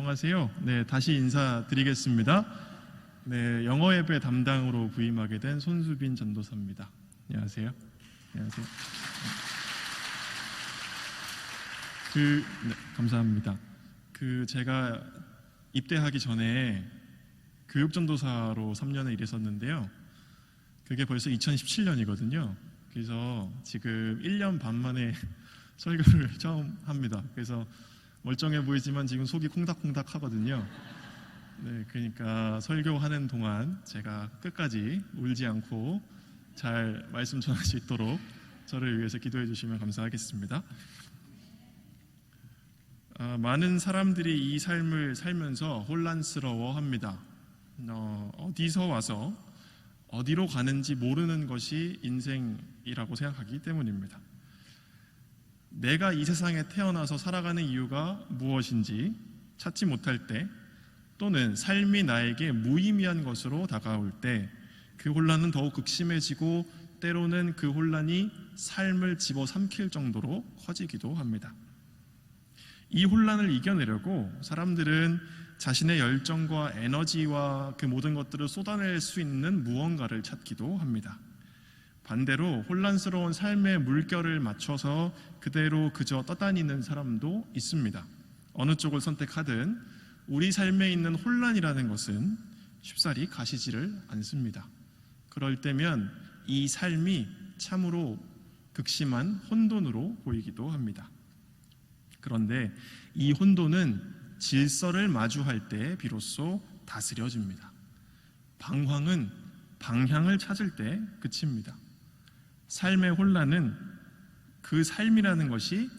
안녕하세요. 네, 다시 인사드리겠습니다. 네, 영어 예배 담당으로 부임하게 된 손수빈 전도사입니다. 안녕하세요. 안녕하세요. 네, 감사합니다. 제가 입대하기 전에 교육전도사로 3년을 일했었는데요. 그게 벌써 2017년이거든요. 그래서 지금 1년 반 만에 설교를 처음 합니다. 그래서 멀쩡해 보이지만 지금 속이 콩닥콩닥 하거든요. 네, 그러니까 설교하는 동안 제가 끝까지 울지 않고 잘 말씀 전할 수 있도록 저를 위해서 기도해 주시면 감사하겠습니다. 많은 사람들이 이 삶을 살면서 혼란스러워합니다. 어디서 와서 어디로 가는지 모르는 것이 인생이라고 생각하기 때문입니다. 내가 이 세상에 태어나서 살아가는 이유가 무엇인지 찾지 못할 때, 또는 삶이 나에게 무의미한 것으로 다가올 때 그 혼란은 더욱 극심해지고 때로는 그 혼란이 삶을 집어삼킬 정도로 커지기도 합니다. 이 혼란을 이겨내려고 사람들은 자신의 열정과 에너지와 그 모든 것들을 쏟아낼 수 있는 무언가를 찾기도 합니다. 반대로 혼란스러운 삶의 물결을 맞춰서 그대로 그저 떠다니는 사람도 있습니다. 어느 쪽을 선택하든 우리 삶에 있는 혼란이라는 것은 쉽사리 가시지를 않습니다. 그럴 때면 이 삶이 참으로 극심한 혼돈으로 보이기도 합니다. 그런데 이 혼돈은 질서를 마주할 때 비로소 다스려집니다. 방황은 방향을 찾을 때 그칩니다. 삶의 혼란은 그 삶이라는 것이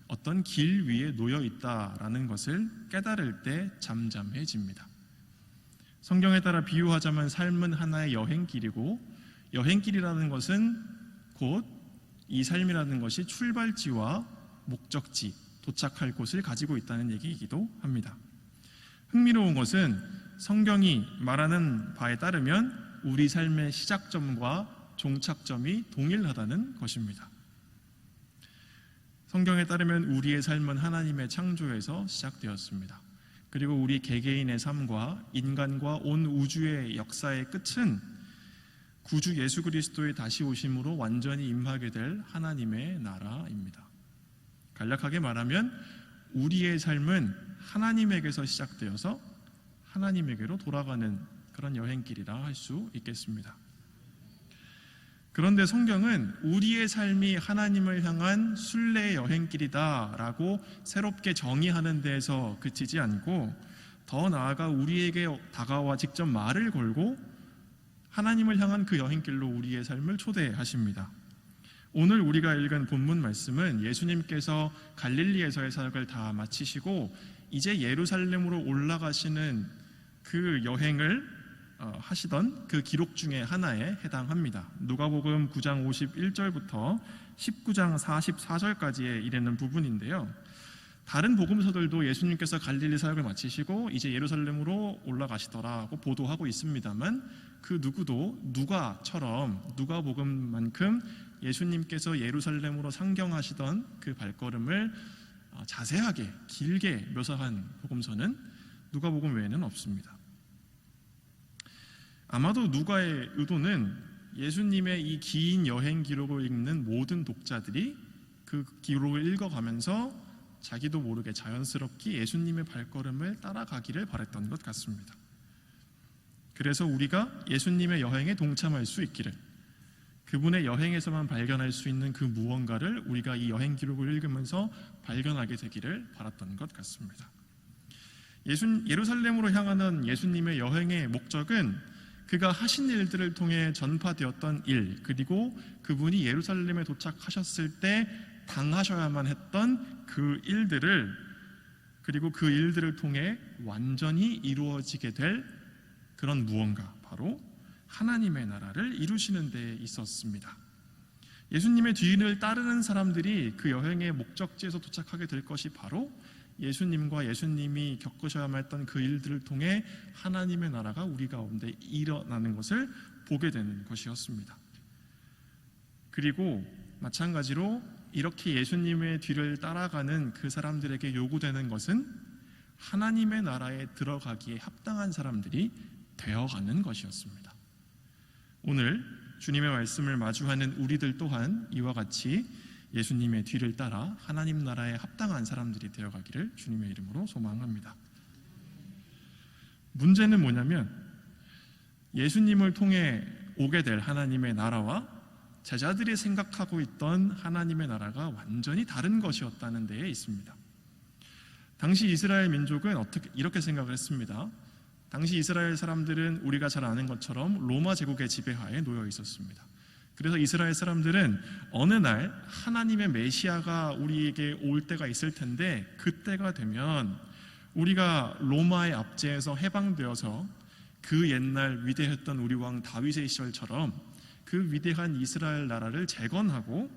어떤 길 위에 놓여 있다라는 것을 깨달을 때 잠잠해집니다. 성경에 따라 비유하자면 삶은 하나의 여행길이고, 여행길이라는 것은 곧 이 삶이라는 것이 출발지와 목적지, 도착할 곳을 가지고 있다는 얘기이기도 합니다. 흥미로운 것은 성경이 말하는 바에 따르면 우리 삶의 시작점과 종착점이 동일하다는 것입니다. 성경에 따르면 우리의 삶은 하나님의 창조에서 시작되었습니다. 그리고 우리 개개인의 삶과 인간과 온 우주의 역사의 끝은 구주 예수 그리스도의 다시 오심으로 완전히 임하게 될 하나님의 나라입니다. 간략하게 말하면 우리의 삶은 하나님에게서 시작되어서 하나님에게로 돌아가는 그런 여행길이라 할 수 있겠습니다. 그런데 성경은 우리의 삶이 하나님을 향한 순례의 여행길이다라고 새롭게 정의하는 데에서 그치지 않고, 더 나아가 우리에게 다가와 직접 말을 걸고 하나님을 향한 그 여행길로 우리의 삶을 초대하십니다. 오늘 우리가 읽은 본문 말씀은 예수님께서 갈릴리에서의 사역을 다 마치시고 이제 예루살렘으로 올라가시는 그 여행을 하시던 그 기록 중에 하나에 해당합니다. 누가복음 9장 51절부터 19장 44절까지에 이르는 부분인데요. 다른 복음서들도 예수님께서 갈릴리 사역을 마치시고 이제 예루살렘으로 올라가시더라고 보도하고 있습니다만, 그 누구도 누가복음만큼 예수님께서 예루살렘으로 상경하시던 그 발걸음을 자세하게 길게 묘사한 복음서는 누가복음 외에는 없습니다. 아마도 누가의 의도는 예수님의 이 긴 여행 기록을 읽는 모든 독자들이 그 기록을 읽어가면서 자기도 모르게 자연스럽게 예수님의 발걸음을 따라가기를 바랬던 것 같습니다. 그래서 우리가 예수님의 여행에 동참할 수 있기를, 그분의 여행에서만 발견할 수 있는 그 무언가를 우리가 이 여행 기록을 읽으면서 발견하게 되기를 바랐던 것 같습니다. 예루살렘으로 향하는 예수님의 여행의 목적은 그가 하신 일들을 통해 전파되었던 일, 그리고 그분이 예루살렘에 도착하셨을 때 당하셔야만 했던 그 일들을, 그리고 그 일들을 통해 완전히 이루어지게 될 그런 무언가, 바로 하나님의 나라를 이루시는 데 있었습니다. 예수님의 뒤를 따르는 사람들이 그 여행의 목적지에서 도착하게 될 것이 바로 예수님과 예수님이 겪으셔야만 했던 그 일들을 통해 하나님의 나라가 우리 가운데 일어나는 것을 보게 되는 것이었습니다. 그리고 마찬가지로 이렇게 예수님의 뒤를 따라가는 그 사람들에게 요구되는 것은 하나님의 나라에 들어가기에 합당한 사람들이 되어가는 것이었습니다. 오늘 주님의 말씀을 마주하는 우리들 또한 이와 같이 예수님의 뒤를 따라 하나님 나라에 합당한 사람들이 되어가기를 주님의 이름으로 소망합니다. 문제는 뭐냐면 예수님을 통해 오게 될 하나님의 나라와 제자들이 생각하고 있던 하나님의 나라가 완전히 다른 것이었다는 데에 있습니다. 당시 이스라엘 민족은 이렇게 생각을 했습니다. 당시 이스라엘 사람들은 우리가 잘 아는 것처럼 로마 제국의 지배하에 놓여 있었습니다. 그래서 이스라엘 사람들은 어느 날 하나님의 메시아가 우리에게 올 때가 있을 텐데 그때가 되면 우리가 로마의 압제에서 해방되어서 그 옛날 위대했던 우리 왕 다윗의 시절처럼 그 위대한 이스라엘 나라를 재건하고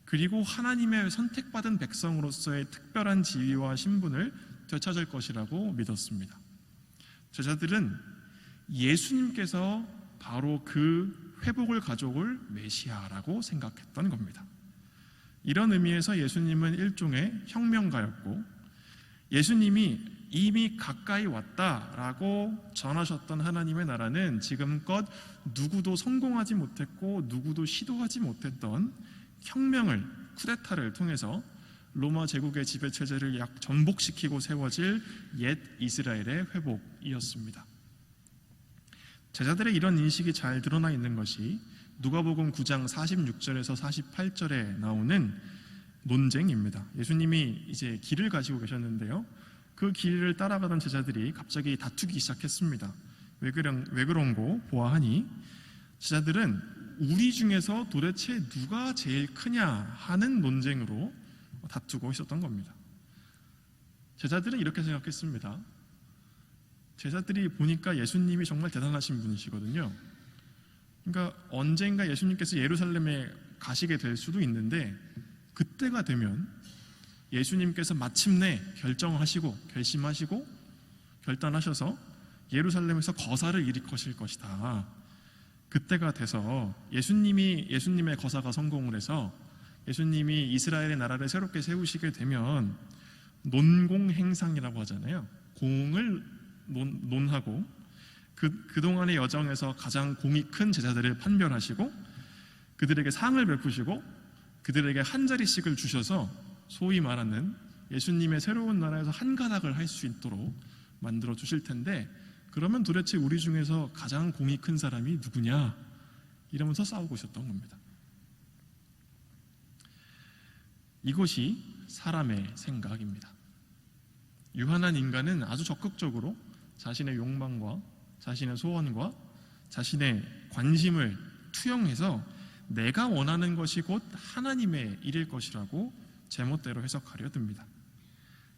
그리고 하나님의 선택받은 백성으로서의 특별한 지위와 신분을 되찾을 것이라고 믿었습니다. 제자들은 예수님께서 바로 그 회복을 가져올 메시아라고 생각했던 겁니다. 이런 의미에서 예수님은 일종의 혁명가였고 예수님이 이미 가까이 왔다라고 전하셨던 하나님의 나라는 지금껏 누구도 성공하지 못했고 누구도 시도하지 못했던 혁명을, 쿠데타를 통해서 로마 제국의 지배체제를 약 전복시키고 세워질 옛 이스라엘의 회복이었습니다. 제자들의 이런 인식이 잘 드러나 있는 것이 누가복음 9장 46절에서 48절에 나오는 논쟁입니다. 예수님이 이제 길을 가시고 계셨는데요. 그 길을 따라가던 제자들이 갑자기 다투기 시작했습니다. 왜 그런고 보아하니 제자들은 우리 중에서 도대체 누가 제일 크냐 하는 논쟁으로 다투고 있었던 겁니다. 제자들은 이렇게 생각했습니다. 제자들이 보니까 예수님이 정말 대단하신 분이시거든요. 그러니까 언젠가 예수님께서 예루살렘에 가시게 될 수도 있는데 그때가 되면 예수님께서 마침내 결심하시고 결단하셔서 예루살렘에서 거사를 일으키실 것이다. 그때가 돼서 예수님의 거사가 성공을 해서 예수님이 이스라엘의 나라를 새롭게 세우시게 되면 논공행상이라고 하잖아요. 공을 논하고 그동안의 여정에서 가장 공이 큰 제자들을 판별하시고 그들에게 상을 베푸시고 그들에게 한 자리씩을 주셔서 소위 말하는 예수님의 새로운 나라에서 한 가닥을 할 수 있도록 만들어 주실 텐데 그러면 도대체 우리 중에서 가장 공이 큰 사람이 누구냐 이러면서 싸우고 있었던 겁니다. 이것이 사람의 생각입니다. 유한한 인간은 아주 적극적으로 자신의 욕망과 자신의 소원과 자신의 관심을 투영해서 내가 원하는 것이 곧 하나님의 일일 것이라고 제멋대로 해석하려 듭니다.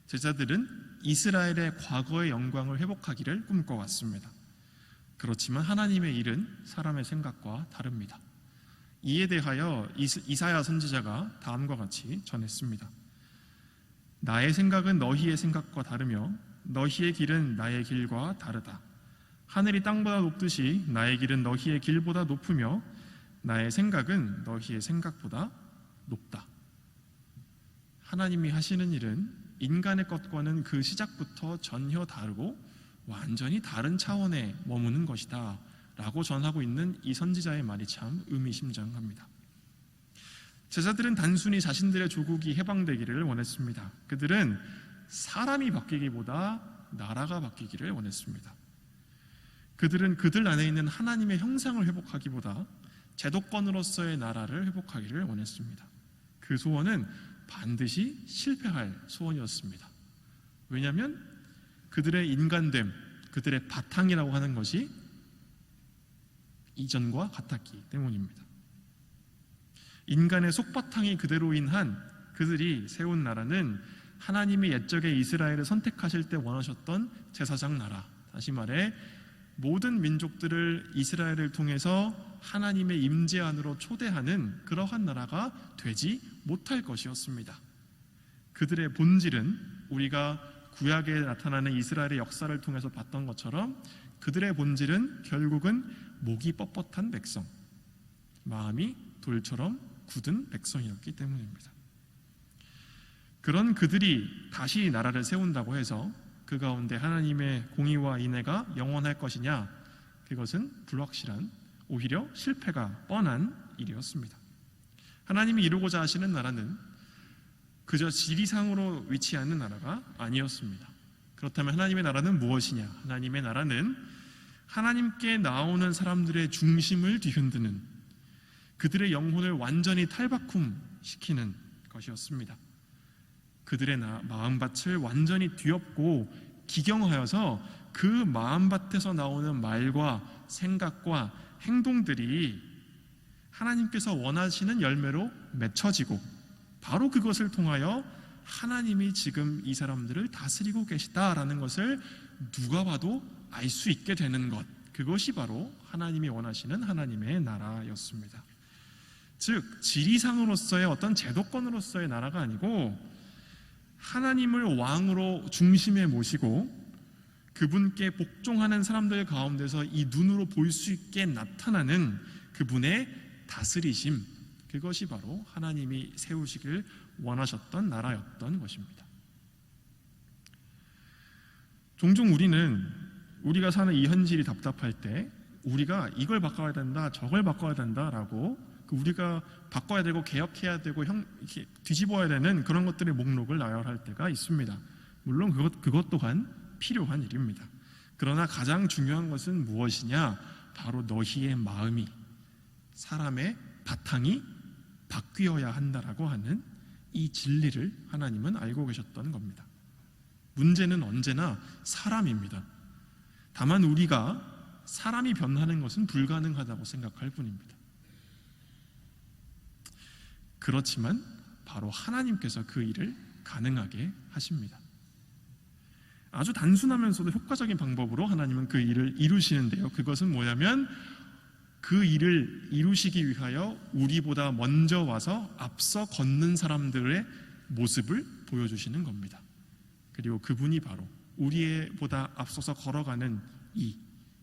제자들은 이스라엘의 과거의 영광을 회복하기를 꿈꿔왔습니다. 그렇지만 하나님의 일은 사람의 생각과 다릅니다. 이에 대하여 이사야 선지자가 다음과 같이 전했습니다. 나의 생각은 너희의 생각과 다르며 너희의 길은 나의 길과 다르다. 하늘이 땅보다 높듯이 나의 길은 너희의 길보다 높으며 나의 생각은 너희의 생각보다 높다. 하나님이 하시는 일은 인간의 것과는 그 시작부터 전혀 다르고 완전히 다른 차원에 머무는 것이다 라고 전하고 있는 이 선지자의 말이 참 의미심장합니다. 제자들은 단순히 자신들의 조국이 해방되기를 원했습니다. 그들은 사람이 바뀌기보다 나라가 바뀌기를 원했습니다. 그들은 그들 안에 있는 하나님의 형상을 회복하기보다 제도권으로서의 나라를 회복하기를 원했습니다. 그 소원은 반드시 실패할 소원이었습니다. 왜냐하면 그들의 인간됨, 그들의 바탕이라고 하는 것이 이전과 같았기 때문입니다. 인간의 속바탕이 그대로인 한 그들이 세운 나라는 하나님이 옛적에 이스라엘을 선택하실 때 원하셨던 제사장 나라, 다시 말해 모든 민족들을 이스라엘을 통해서 하나님의 임재 안으로 초대하는 그러한 나라가 되지 못할 것이었습니다. 그들의 본질은 우리가 구약에 나타나는 이스라엘의 역사를 통해서 봤던 것처럼 그들의 본질은 결국은 목이 뻣뻣한 백성, 마음이 돌처럼 굳은 백성이었기 때문입니다. 그런 그들이 다시 나라를 세운다고 해서 그 가운데 하나님의 공의와 인애가 영원할 것이냐, 그것은 불확실한, 오히려 실패가 뻔한 일이었습니다. 하나님이 이루고자 하시는 나라는 그저 지리상으로 위치하는 나라가 아니었습니다. 그렇다면 하나님의 나라는 무엇이냐? 하나님의 나라는 하나님께 나오는 사람들의 중심을 뒤흔드는, 그들의 영혼을 완전히 탈바꿈시키는 것이었습니다. 그들의 마음밭을 완전히 뒤엎고 기경하여서 그 마음밭에서 나오는 말과 생각과 행동들이 하나님께서 원하시는 열매로 맺혀지고, 바로 그것을 통하여 하나님이 지금 이 사람들을 다스리고 계시다라는 것을 누가 봐도 알 수 있게 되는 것, 그것이 바로 하나님이 원하시는 하나님의 나라였습니다. 즉 지리상으로서의 어떤 제도권으로서의 나라가 아니고, 하나님을 왕으로 중심에 모시고 그분께 복종하는 사람들 가운데서 이 눈으로 볼 수 있게 나타나는 그분의 다스리심, 그것이 바로 하나님이 세우시길 원하셨던 나라였던 것입니다. 종종 우리가 사는 이 현실이 답답할 때 우리가 이걸 바꿔야 된다, 저걸 바꿔야 된다라고 우리가 바꿔야 되고 개혁해야 되고 뒤집어야 되는 그런 것들의 목록을 나열할 때가 있습니다. 물론 그것 또한 필요한 일입니다. 그러나 가장 중요한 것은 무엇이냐? 바로 너희의 마음이, 사람의 바탕이 바뀌어야 한다라고 하는 이 진리를 하나님은 알고 계셨던 겁니다. 문제는 언제나 사람입니다. 다만 우리가 사람이 변하는 것은 불가능하다고 생각할 뿐입니다. 그렇지만 바로 하나님께서 그 일을 가능하게 하십니다. 아주 단순하면서도 효과적인 방법으로 하나님은 그 일을 이루시는데요, 그것은 뭐냐면 그 일을 이루시기 위하여 우리보다 먼저 와서 앞서 걷는 사람들의 모습을 보여주시는 겁니다. 그리고 그분이 바로 우리보다 앞서서 걸어가는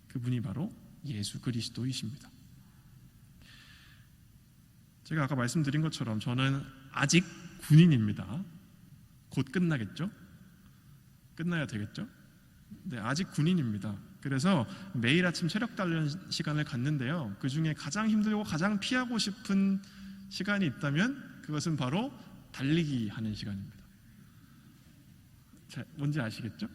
그분이 바로 예수 그리스도이십니다. 제가 아까 말씀드린 것처럼 저는 아직 군인입니다. 곧 끝나겠죠? 끝나야 되겠죠? 네, 아직 군인입니다. 그래서 매일 아침 체력 단련 시간을 갖는데요, 그 중에 가장 힘들고 가장 피하고 싶은 시간이 있다면 그것은 바로 달리기 하는 시간입니다. 자, 뭔지 아시겠죠?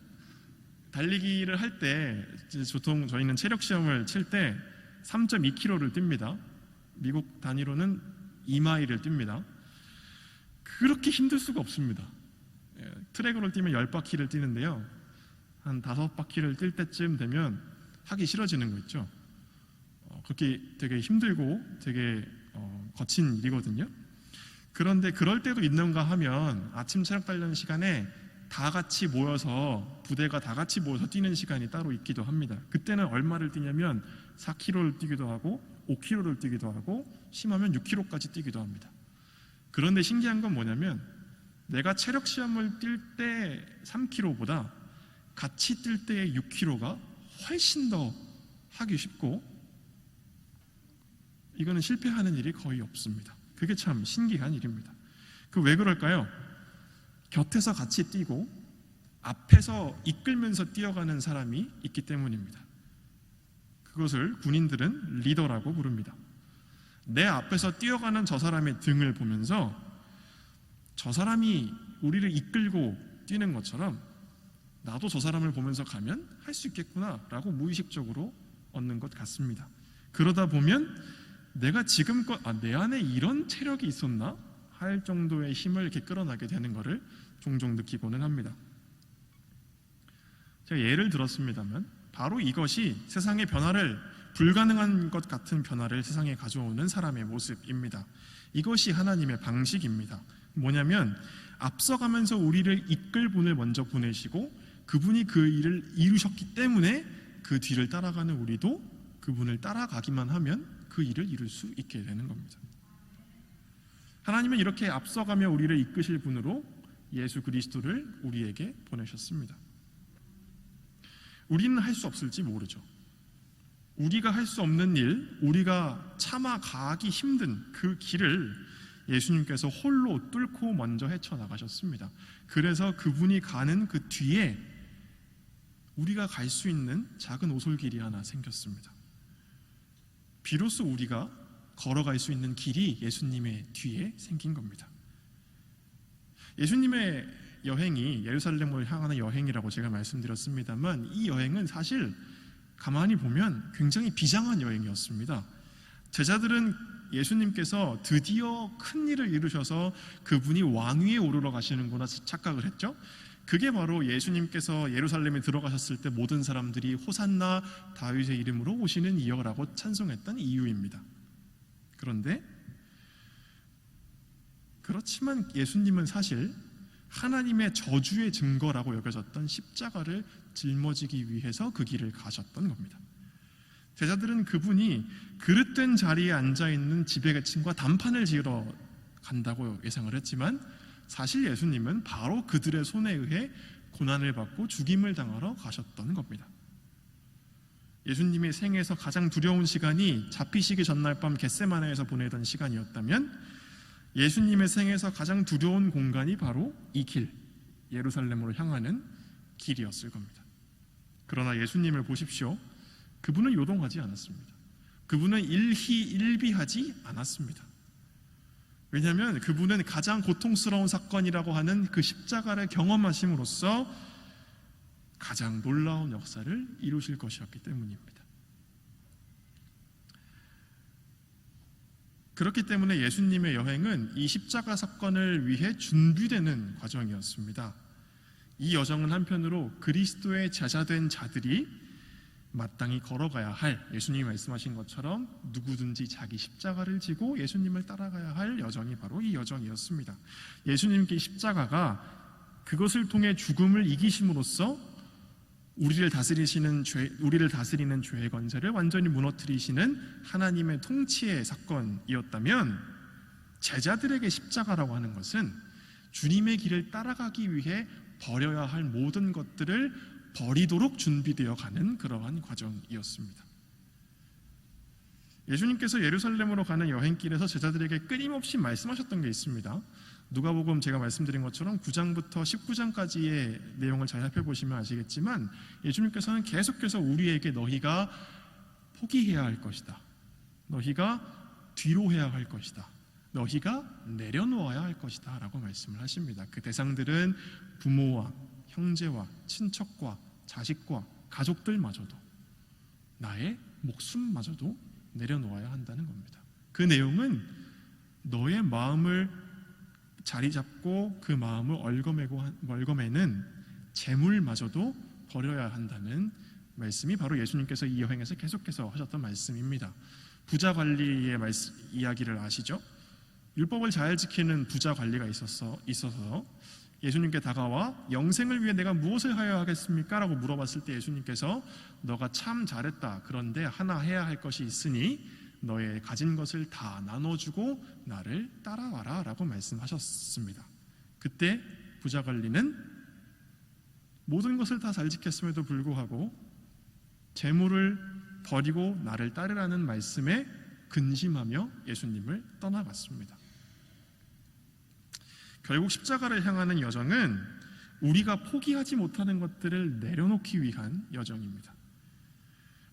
달리기를 할 때 보통 저희는 체력 시험을 칠 때 3.2km를 뜁니다. 미국 단위로는 2마일을 뜁니다. 그렇게 힘들 수가 없습니다. 트랙으로 뛰면 10바퀴를 뛰는데요, 한 5바퀴를 뛸 때쯤 되면 하기 싫어지는 거 있죠. 그렇게 되게 힘들고 되게 거친 일이거든요. 그런데 그럴 때도 있는가 하면 아침 체력 단련 시간에 다 같이 모여서, 부대가 다 같이 모여서 뛰는 시간이 따로 있기도 합니다. 그때는 얼마를 뛰냐면 4km를 뛰기도 하고 5km를 뛰기도 하고 심하면 6km까지 뛰기도 합니다. 그런데 신기한 건 뭐냐면 내가 체력 시험을 뛸 때 3km보다 같이 뛸 때의 6km가 훨씬 더 하기 쉽고, 이거는 실패하는 일이 거의 없습니다. 그게 참 신기한 일입니다. 왜 그럴까요? 곁에서 같이 뛰고 앞에서 이끌면서 뛰어가는 사람이 있기 때문입니다. 그것을 군인들은 리더라고 부릅니다. 내 앞에서 뛰어가는 저 사람의 등을 보면서 저 사람이 우리를 이끌고 뛰는 것처럼 나도 저 사람을 보면서 가면 할 수 있겠구나 라고 무의식적으로 얻는 것 같습니다. 그러다 보면 내가 지금껏 내 안에 이런 체력이 있었나 할 정도의 힘을 이렇게 끌어나게 되는 것을 종종 느끼고는 합니다. 제가 예를 들었습니다만 바로 이것이 세상의 변화를, 불가능한 것 같은 변화를 세상에 가져오는 사람의 모습입니다. 이것이 하나님의 방식입니다. 뭐냐면 앞서가면서 우리를 이끌 분을 먼저 보내시고 그분이 그 일을 이루셨기 때문에 그 뒤를 따라가는 우리도 그분을 따라가기만 하면 그 일을 이룰 수 있게 되는 겁니다. 하나님은 이렇게 앞서가며 우리를 이끄실 분으로 예수 그리스도를 우리에게 보내셨습니다. 우리는 할 수 없을지 모르죠. 우리가 할 수 없는 일, 우리가 참아 가기 힘든 그 길을 예수님께서 홀로 뚫고 먼저 헤쳐나가셨습니다. 그래서 그분이 가는 그 뒤에 우리가 갈 수 있는 작은 오솔길이 하나 생겼습니다. 비로소 우리가 걸어갈 수 있는 길이 예수님의 뒤에 생긴 겁니다. 예수님의 여행이 예루살렘을 향하는 여행이라고 제가 말씀드렸습니다만, 이 여행은 사실 가만히 보면 굉장히 비장한 여행이었습니다. 제자들은 예수님께서 드디어 큰 일을 이루셔서 그분이 왕위에 오르러 가시는구나 착각을 했죠. 그게 바로 예수님께서 예루살렘에 들어가셨을 때 모든 사람들이 호산나 다윗의 이름으로 오시는 이여라고 찬송했던 이유입니다. 그런데 그렇지만 예수님은 사실 하나님의 저주의 증거라고 여겨졌던 십자가를 짊어지기 위해서 그 길을 가셨던 겁니다. 제자들은 그분이 그릇된 자리에 앉아있는 지배계층과 단판을 지으러 간다고 예상을 했지만, 사실 예수님은 바로 그들의 손에 의해 고난을 받고 죽임을 당하러 가셨던 겁니다. 예수님의 생에서 가장 두려운 시간이 잡히시기 전날 밤 겟세마네에서 보내던 시간이었다면, 예수님의 생에서 가장 두려운 공간이 바로 이 길, 예루살렘으로 향하는 길이었을 겁니다. 그러나 예수님을 보십시오. 그분은 요동하지 않았습니다. 그분은 일희일비하지 않았습니다. 왜냐하면 그분은 가장 고통스러운 사건이라고 하는 그 십자가를 경험하심으로써 가장 놀라운 역사를 이루실 것이었기 때문입니다. 그렇기 때문에 예수님의 여행은 이 십자가 사건을 위해 준비되는 과정이었습니다. 이 여정은 한편으로 그리스도의 제자된 자들이 마땅히 걸어가야 할, 예수님이 말씀하신 것처럼 누구든지 자기 십자가를 지고 예수님을 따라가야 할 여정이 바로 이 여정이었습니다. 예수님께 십자가가 그것을 통해 죽음을 이기심으로써 우리를 다스리는 죄의 권세를 완전히 무너뜨리시는 하나님의 통치의 사건이었다면, 제자들에게 십자가라고 하는 것은 주님의 길을 따라가기 위해 버려야 할 모든 것들을 버리도록 준비되어 가는 그러한 과정이었습니다. 예수님께서 예루살렘으로 가는 여행길에서 제자들에게 끊임없이 말씀하셨던 게 있습니다. 누가복음 제가 말씀드린 것처럼 9장부터 19장까지의 내용을 잘 살펴보시면 아시겠지만, 예수님께서는 계속해서 우리에게 너희가 포기해야 할 것이다, 너희가 뒤로 해야 할 것이다, 너희가 내려놓아야 할 것이다 라고 말씀을 하십니다. 그 대상들은 부모와 형제와 친척과 자식과 가족들마저도, 나의 목숨마저도 내려놓아야 한다는 겁니다. 그 내용은 너의 마음을 자리 잡고 그 마음을 얽어매는 재물마저도 버려야 한다는 말씀이 바로 예수님께서 이 여행에서 계속해서 하셨던 말씀입니다. 부자 관리의 이야기를 아시죠? 율법을 잘 지키는 부자 관리가 있어서 예수님께 다가와 영생을 위해 내가 무엇을 하여야 하겠습니까? 라고 물어봤을 때 예수님께서 너가 참 잘했다. 그런데 하나 해야 할 것이 있으니 너의 가진 것을 다 나눠주고 나를 따라와라 라고 말씀하셨습니다. 그때 부자 관리는 모든 것을 다 잘 지켰음에도 불구하고 재물을 버리고 나를 따르라는 말씀에 근심하며 예수님을 떠나갔습니다. 결국 십자가를 향하는 여정은 우리가 포기하지 못하는 것들을 내려놓기 위한 여정입니다.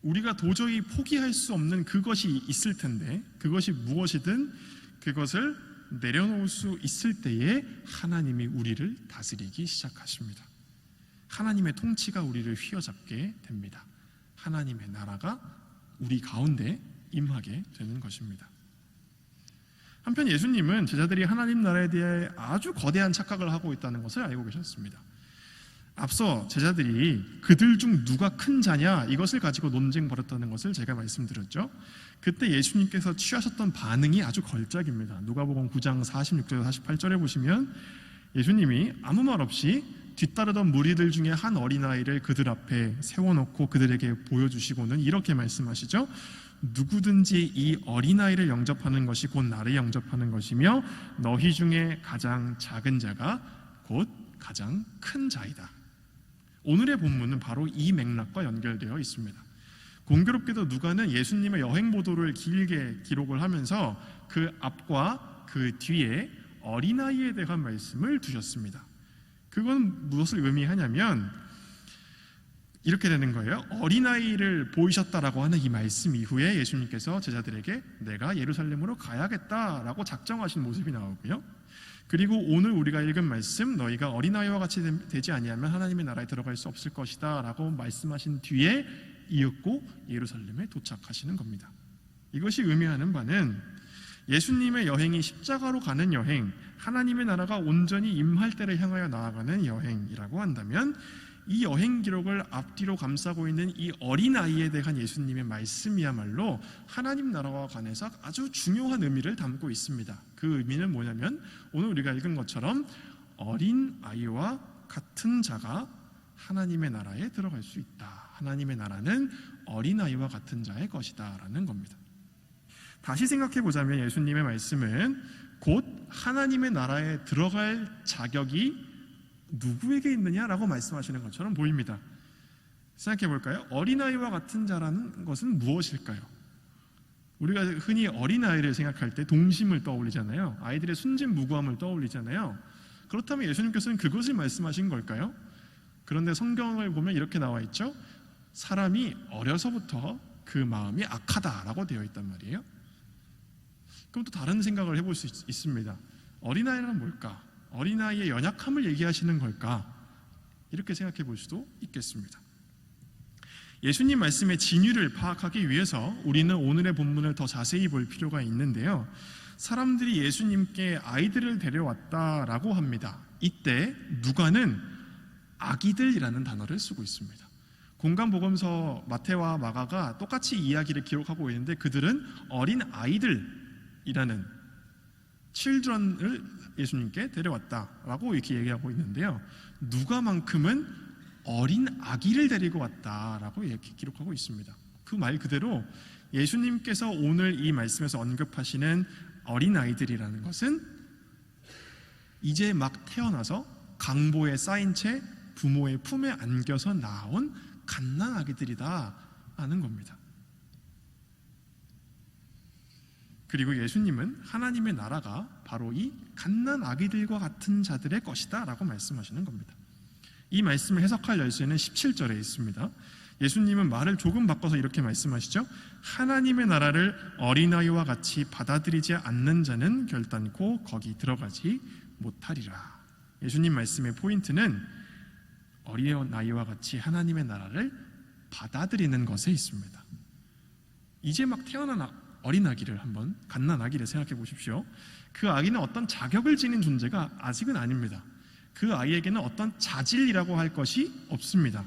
우리가 도저히 포기할 수 없는 그것이 있을 텐데, 그것이 무엇이든 그것을 내려놓을 수 있을 때에 하나님이 우리를 다스리기 시작하십니다. 하나님의 통치가 우리를 휘어잡게 됩니다. 하나님의 나라가 우리 가운데 임하게 되는 것입니다. 한편 예수님은 제자들이 하나님 나라에 대해 아주 거대한 착각을 하고 있다는 것을 알고 계셨습니다. 앞서 제자들이 그들 중 누가 큰 자냐 이것을 가지고 논쟁 벌였다는 것을 제가 말씀드렸죠. 그때 예수님께서 취하셨던 반응이 아주 걸작입니다. 누가복음 9장 46절에서 48절에 보시면 예수님이 아무 말 없이 뒤따르던 무리들 중에 한 어린아이를 그들 앞에 세워놓고 그들에게 보여주시고는 이렇게 말씀하시죠. 누구든지 이 어린아이를 영접하는 것이 곧 나를 영접하는 것이며 너희 중에 가장 작은 자가 곧 가장 큰 자이다. 오늘의 본문은 바로 이 맥락과 연결되어 있습니다. 공교롭게도 누가는 예수님의 여행 보도를 길게 기록을 하면서 그 앞과 그 뒤에 어린아이에 대한 말씀을 두셨습니다. 그건 무엇을 의미하냐면 이렇게 되는 거예요. 어린아이를 보이셨다라고 하는 이 말씀 이후에 예수님께서 제자들에게 내가 예루살렘으로 가야겠다라고 작정하신 모습이 나오고요. 그리고 오늘 우리가 읽은 말씀 너희가 어린아이와 같이 되지 아니하면 하나님의 나라에 들어갈 수 없을 것이다 라고 말씀하신 뒤에 이윽고 예루살렘에 도착하시는 겁니다. 이것이 의미하는 바는 예수님의 여행이 십자가로 가는 여행, 하나님의 나라가 온전히 임할 때를 향하여 나아가는 여행이라고 한다면 이 여행 기록을 앞뒤로 감싸고 있는 이 어린아이에 대한 예수님의 말씀이야말로 하나님 나라와 관해서 아주 중요한 의미를 담고 있습니다. 그 의미는 뭐냐면 오늘 우리가 읽은 것처럼 어린아이와 같은 자가 하나님의 나라에 들어갈 수 있다. 하나님의 나라는 어린아이와 같은 자의 것이다 라는 겁니다. 다시 생각해 보자면 예수님의 말씀은 곧 하나님의 나라에 들어갈 자격이 누구에게 있느냐라고 말씀하시는 것처럼 보입니다. 생각해 볼까요? 어린아이와 같은 자라는 것은 무엇일까요? 우리가 흔히 어린아이를 생각할 때 동심을 떠올리잖아요. 아이들의 순진무구함을 떠올리잖아요. 그렇다면 예수님께서는 그것을 말씀하신 걸까요? 그런데 성경을 보면 이렇게 나와 있죠. 사람이 어려서부터 그 마음이 악하다라고 되어 있단 말이에요. 그럼 또 다른 생각을 해볼 수 있습니다. 어린아이란 뭘까? 어린아이의 연약함을 얘기하시는 걸까? 이렇게 생각해 볼 수도 있겠습니다. 예수님 말씀의 진위를 파악하기 위해서 우리는 오늘의 본문을 더 자세히 볼 필요가 있는데요. 사람들이 예수님께 아이들을 데려왔다라고 합니다. 이때 누가는 아기들이라는 단어를 쓰고 있습니다. 공간복음서 마태와 마가가 똑같이 이야기를 기록하고 있는데 그들은 어린 아이들이라는 children을 예수님께 데려왔다라고 이렇게 얘기하고 있는데요. 누가만큼은 어린 아기를 데리고 왔다라고 이렇게 기록하고 있습니다. 그 말 그대로 예수님께서 오늘 이 말씀에서 언급하시는 어린 아이들이라는 것은 이제 막 태어나서 강보에 쌓인 채 부모의 품에 안겨서 나온 갓난아기들이다 하는 겁니다. 그리고 예수님은 하나님의 나라가 바로 이 갓난아기들과 같은 자들의 것이다 라고 말씀하시는 겁니다. 이 말씀을 해석할 열쇠는 17절에 있습니다. 예수님은 말을 조금 바꿔서 이렇게 말씀하시죠. 하나님의 나라를 어린아이와 같이 받아들이지 않는 자는 결단코 거기 들어가지 못하리라. 예수님 말씀의 포인트는 어린아이와 같이 하나님의 나라를 받아들이는 것에 있습니다. 이제 막 태어난 어린아기를 한번 갓난아기를 생각해 보십시오. 그 아기는 어떤 자격을 지닌 존재가 아직은 아닙니다. 그 아이에게는 어떤 자질이라고 할 것이 없습니다.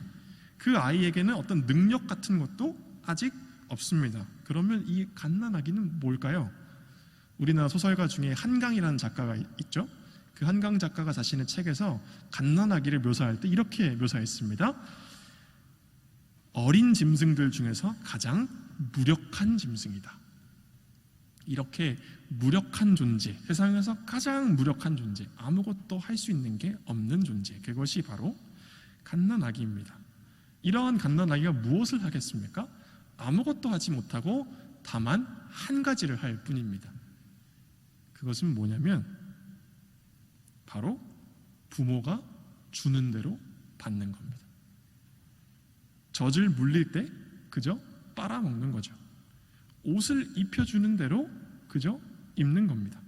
그 아이에게는 어떤 능력 같은 것도 아직 없습니다. 그러면 이 갓난아기는 뭘까요? 우리나라 소설가 중에 한강이라는 작가가 있죠. 그 한강 작가가 자신의 책에서 갓난아기를 묘사할 때 이렇게 묘사했습니다. 어린 짐승들 중에서 가장 무력한 짐승이다. 이렇게 무력한 존재, 세상에서 가장 무력한 존재, 아무것도 할 수 있는 게 없는 존재, 그것이 바로 갓난아기입니다. 이러한 갓난아기가 무엇을 하겠습니까? 아무것도 하지 못하고 다만 한 가지를 할 뿐입니다. 그것은 뭐냐면 바로 부모가 주는 대로 받는 겁니다. 젖을 물릴 때 그저 빨아먹는 거죠. 옷을 입혀주는 대로 그저 입는 겁니다.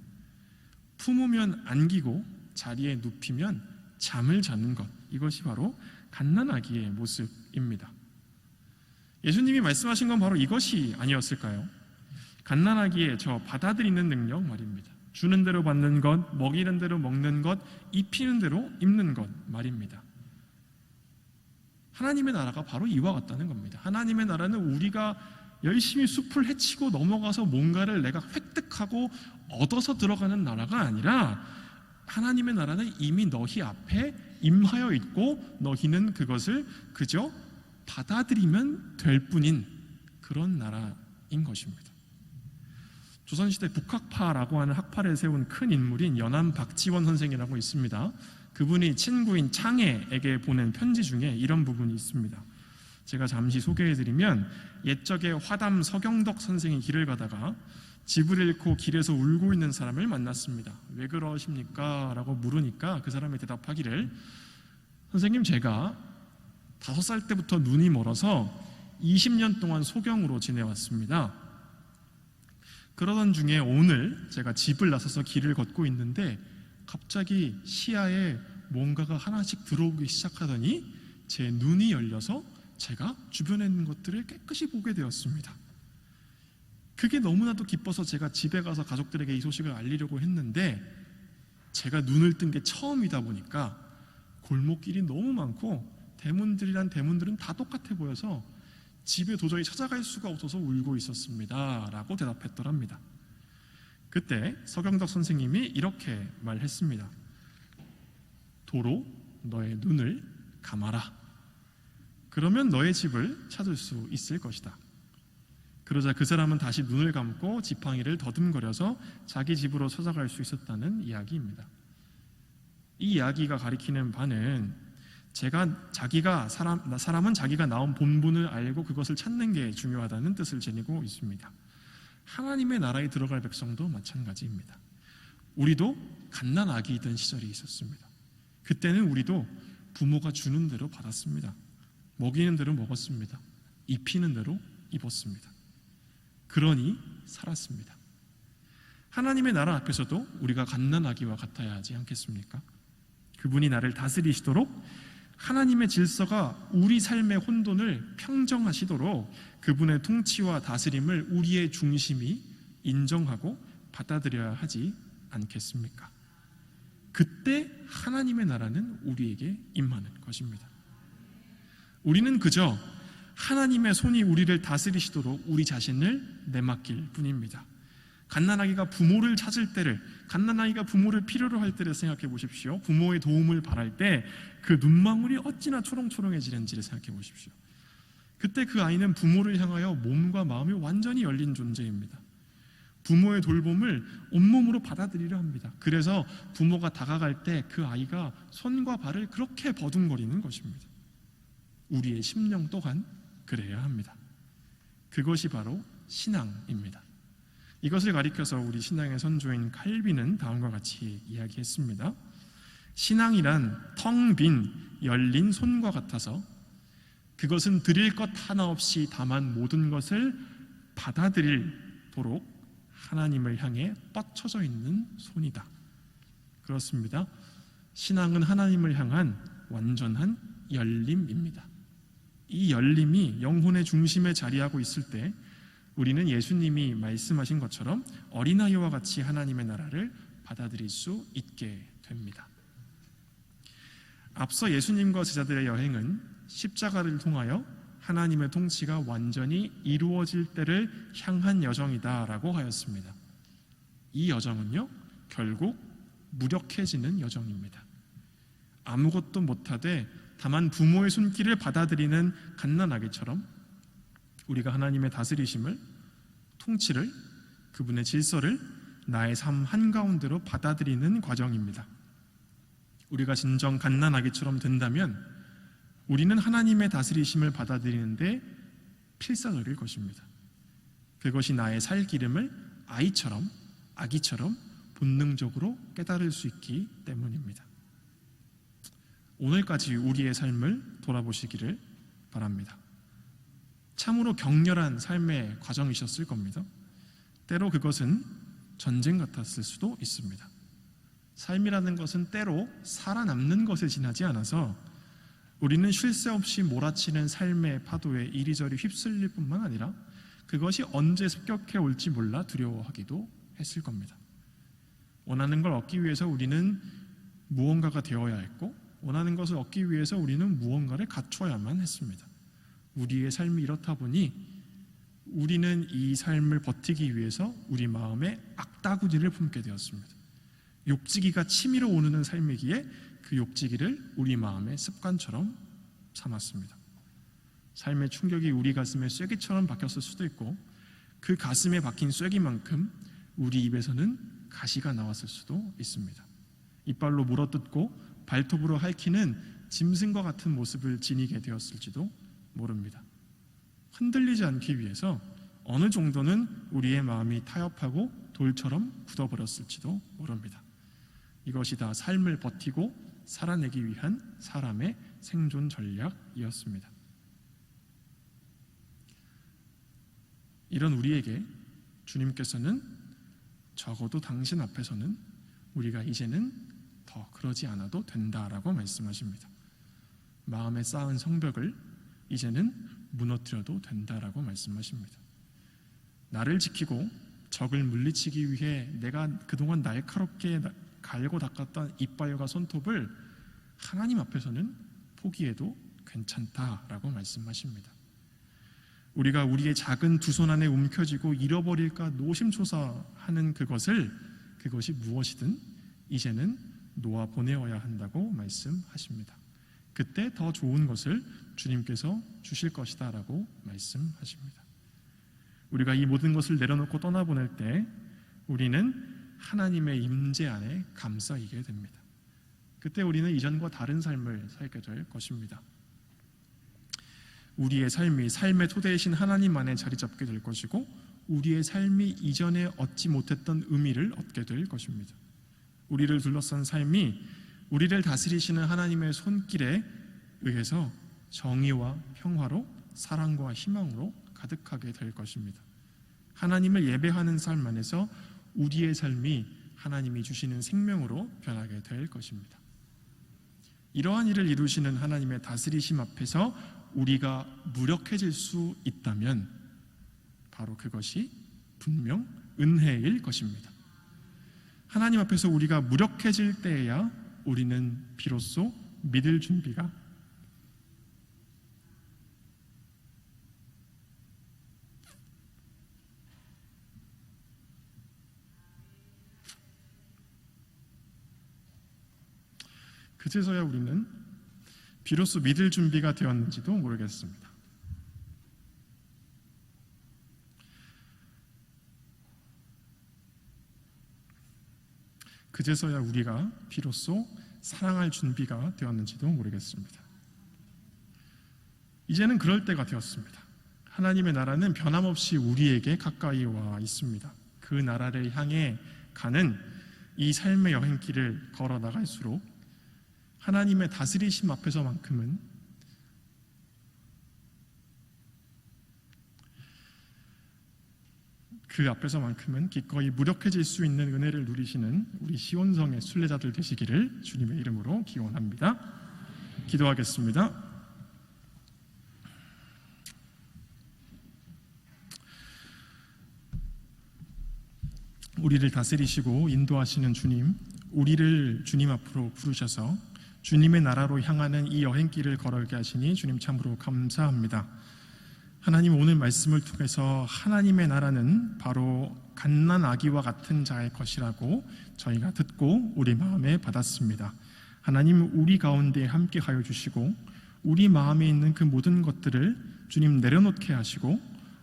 품으면 안기고 자리에 눕히면 잠을 자는 것, 이것이 바로 갓난아기의 모습입니다. 예수님이 말씀하신 건 바로 이것이 아니었을까요? 갓난아기의 저 받아들이는 능력 말입니다. 주는 대로 받는 것, 먹이는 대로 먹는 것, 입히는 대로 입는 것 말입니다. 하나님의 나라가 바로 이와 같다는 겁니다. 하나님의 나라는 우리가 열심히 숲을 헤치고 넘어가서 뭔가를 내가 획득하고 얻어서 들어가는 나라가 아니라 하나님의 나라는 이미 너희 앞에 임하여 있고 너희는 그것을 그저 받아들이면 될 뿐인 그런 나라인 것입니다. 조선시대 북학파라고 하는 학파를 세운 큰 인물인 연암 박지원 선생이라고 있습니다. 그분이 친구인 창애에게 보낸 편지 중에 이런 부분이 있습니다. 제가 잠시 소개해드리면 옛적에 화담 서경덕 선생이 길을 가다가 집을 잃고 길에서 울고 있는 사람을 만났습니다. 왜 그러십니까? 라고 물으니까 그 사람이 대답하기를 선생님, 제가 5살 때부터 눈이 멀어서 20년 동안 소경으로 지내왔습니다. 그러던 중에 오늘 제가 집을 나서서 길을 걷고 있는데 갑자기 시야에 뭔가가 하나씩 들어오기 시작하더니 제 눈이 열려서 제가 주변에 있는 것들을 깨끗이 보게 되었습니다. 그게 너무나도 기뻐서 제가 집에 가서 가족들에게 이 소식을 알리려고 했는데 제가 눈을 뜬 게 처음이다 보니까 골목길이 너무 많고 대문들은 다 똑같아 보여서 집에 도저히 찾아갈 수가 없어서 울고 있었습니다 라고 대답했더랍니다. 그때 서경덕 선생님이 이렇게 말했습니다. 도로 너의 눈을 감아라. 그러면 너의 집을 찾을 수 있을 것이다. 그러자 그 사람은 다시 눈을 감고 지팡이를 더듬거려서 자기 집으로 찾아갈 수 있었다는 이야기입니다. 이 이야기가 가리키는 바는 사람은 자기가 나온 본분을 알고 그것을 찾는 게 중요하다는 뜻을 지니고 있습니다. 하나님의 나라에 들어갈 백성도 마찬가지입니다. 우리도 갓난아기이던 시절이 있었습니다. 그때는 우리도 부모가 주는 대로 받았습니다. 먹이는 대로 먹었습니다. 입히는 대로 입었습니다. 그러니 살았습니다. 하나님의 나라 앞에서도 우리가 갓난아기와 같아야 하지 않겠습니까? 그분이 나를 다스리시도록 하나님의 질서가 우리 삶의 혼돈을 평정하시도록 그분의 통치와 다스림을 우리의 중심이 인정하고 받아들여야 하지 않겠습니까? 그때 하나님의 나라는 우리에게 임하는 것입니다. 우리는 그저 하나님의 손이 우리를 다스리시도록 우리 자신을 내맡길 뿐입니다. 갓난아기가 부모를 찾을 때를, 갓난아기가 부모를 필요로 할 때를 생각해 보십시오. 부모의 도움을 바랄 때 그 눈망울이 어찌나 초롱초롱해지는지를 생각해 보십시오. 그때 그 아이는 부모를 향하여 몸과 마음이 완전히 열린 존재입니다. 부모의 돌봄을 온몸으로 받아들이려 합니다. 그래서 부모가 다가갈 때 그 아이가 손과 발을 그렇게 버둥거리는 것입니다. 우리의 심령 또한 그래야 합니다. 그것이 바로 신앙입니다. 이것을 가리켜서 우리 신앙의 선조인 칼빈은 다음과 같이 이야기했습니다. 신앙이란 텅 빈 열린 손과 같아서 그것은 드릴 것 하나 없이 다만 모든 것을 받아들이도록 하나님을 향해 뻗쳐져 있는 손이다. 그렇습니다. 신앙은 하나님을 향한 완전한 열림입니다. 이 열림이 영혼의 중심에 자리하고 있을 때 우리는 예수님이 말씀하신 것처럼 어린아이와 같이 하나님의 나라를 받아들일 수 있게 됩니다. 앞서 예수님과 제자들의 여행은 십자가를 통하여 하나님의 통치가 완전히 이루어질 때를 향한 여정이다라고 하였습니다. 이 여정은요, 결국 무력해지는 여정입니다. 아무것도 못하되 다만 부모의 손길을 받아들이는 갓난아기처럼 우리가 하나님의 다스리심을, 통치를, 그분의 질서를 나의 삶 한가운데로 받아들이는 과정입니다. 우리가 진정 갓난아기처럼 된다면 우리는 하나님의 다스리심을 받아들이는데 필사적일 것입니다. 그것이 나의 살 기름을 아기처럼 본능적으로 깨달을 수 있기 때문입니다. 오늘까지 우리의 삶을 돌아보시기를 바랍니다. 참으로 격렬한 삶의 과정이셨을 겁니다. 때로 그것은 전쟁 같았을 수도 있습니다. 삶이라는 것은 때로 살아남는 것에 지나지 않아서 우리는 쉴 새 없이 몰아치는 삶의 파도에 이리저리 휩쓸릴 뿐만 아니라 그것이 언제 습격해 올지 몰라 두려워하기도 했을 겁니다. 원하는 걸 얻기 위해서 우리는 무언가가 되어야 했고, 원하는 것을 얻기 위해서 우리는 무언가를 갖춰야만 했습니다. 우리의 삶이 이렇다 보니 우리는 이 삶을 버티기 위해서 우리 마음에 악다구니를 품게 되었습니다. 욕지기가 치밀어 오르는 삶이기에 그 욕지기를 우리 마음의 습관처럼 삼았습니다. 삶의 충격이 우리 가슴에 쐐기처럼 박혔을 수도 있고, 그 가슴에 박힌 쐐기만큼 우리 입에서는 가시가 나왔을 수도 있습니다. 이빨로 물어뜯고 발톱으로 핥히는 짐승과 같은 모습을 지니게 되었을지도 모릅니다. 흔들리지 않기 위해서 어느 정도는 우리의 마음이 타협하고 돌처럼 굳어버렸을지도 모릅니다. 이것이 다 삶을 버티고 살아내기 위한 사람의 생존 전략이었습니다. 이런 우리에게 주님께서는 적어도 당신 앞에서는 우리가 이제는 더 그러지 않아도 된다라고 말씀하십니다. 마음에 쌓은 성벽을 이제는 무너뜨려도 된다라고 말씀하십니다. 나를 지키고 적을 물리치기 위해 내가 그동안 날카롭게 갈고 닦았던 이빨과 손톱을 하나님 앞에서는 포기해도 괜찮다라고 말씀하십니다. 우리가 우리의 작은 두 손 안에 움켜쥐고 잃어버릴까 노심초사하는 그것이 무엇이든 이제는 놓아 보내어야 한다고 말씀하십니다. 그때 더 좋은 것을 주님께서 주실 것이다 라고 말씀하십니다. 우리가 이 모든 것을 내려놓고 떠나보낼 때 우리는 하나님의 임재 안에 감싸이게 됩니다. 그때 우리는 이전과 다른 삶을 살게 될 것입니다. 우리의 삶이 삶의 토대이신 하나님 안에 자리 잡게 될 것이고 우리의 삶이 이전에 얻지 못했던 의미를 얻게 될 것입니다. 우리를 둘러싼 삶이 우리를 다스리시는 하나님의 손길에 의해서 정의와 평화로 사랑과 희망으로 가득하게 될 것입니다. 하나님을 예배하는 삶 안에서 우리의 삶이 하나님이 주시는 생명으로 변하게 될 것입니다. 이러한 일을 이루시는 하나님의 다스리심 앞에서 우리가 무력해질 수 있다면 바로 그것이 분명 은혜일 것입니다. 하나님 앞에서 우리가 무력해질 때에야 우리는 비로소 믿을 준비가 그제서야 우리는 비로소 믿을 준비가 되었는지도 모르겠습니다. 그제서야 우리가 비로소 사랑할 준비가 되었는지도 모르겠습니다. 이제는 그럴 때가 되었습니다. 하나님의 나라는 변함없이 우리에게 가까이 와 있습니다. 그 나라를 향해 가는 이 삶의 여행길을 걸어 나갈수록 하나님의 다스리심 앞에서만큼은 그 앞에서만큼은 기꺼이 무력해질 수 있는 은혜를 누리시는 우리 시온성의 순례자들 되시기를 주님의 이름으로 기원합니다. 기도하겠습니다. 우리를 다스리시고 인도하시는 주님, 우리를 주님 앞으로 부르셔서 주님의 나라로 향하는 이 여행길을 걸어가게 하시니 주님 참으로 감사합니다. 하나님, 오늘 말씀을 통해서 하나님의 나라는 바로 갓난 아기와 같은 자의 것이라고 저희가 듣고 우리 마음에 받았습니다. 하나님, 우리 가운데 함께하여 주시고 우리 마음에 있는 그 모든 것들을 주님 내려놓게 하시고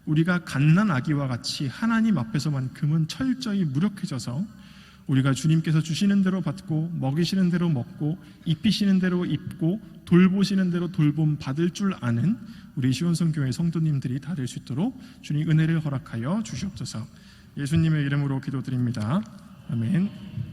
우리가 갓난 아기와 같이 하나님 앞에서만큼은 철저히 무력해져서 우리가 주님께서 주시는 대로 받고 먹이시는 대로 먹고 입히시는 대로 입고 돌보시는 대로 돌봄 받을 줄 아는 우리 시온성교회 성도님들이 다 될 수 있도록 주님 은혜를 허락하여 주시옵소서. 예수님의 이름으로 기도드립니다. 아멘.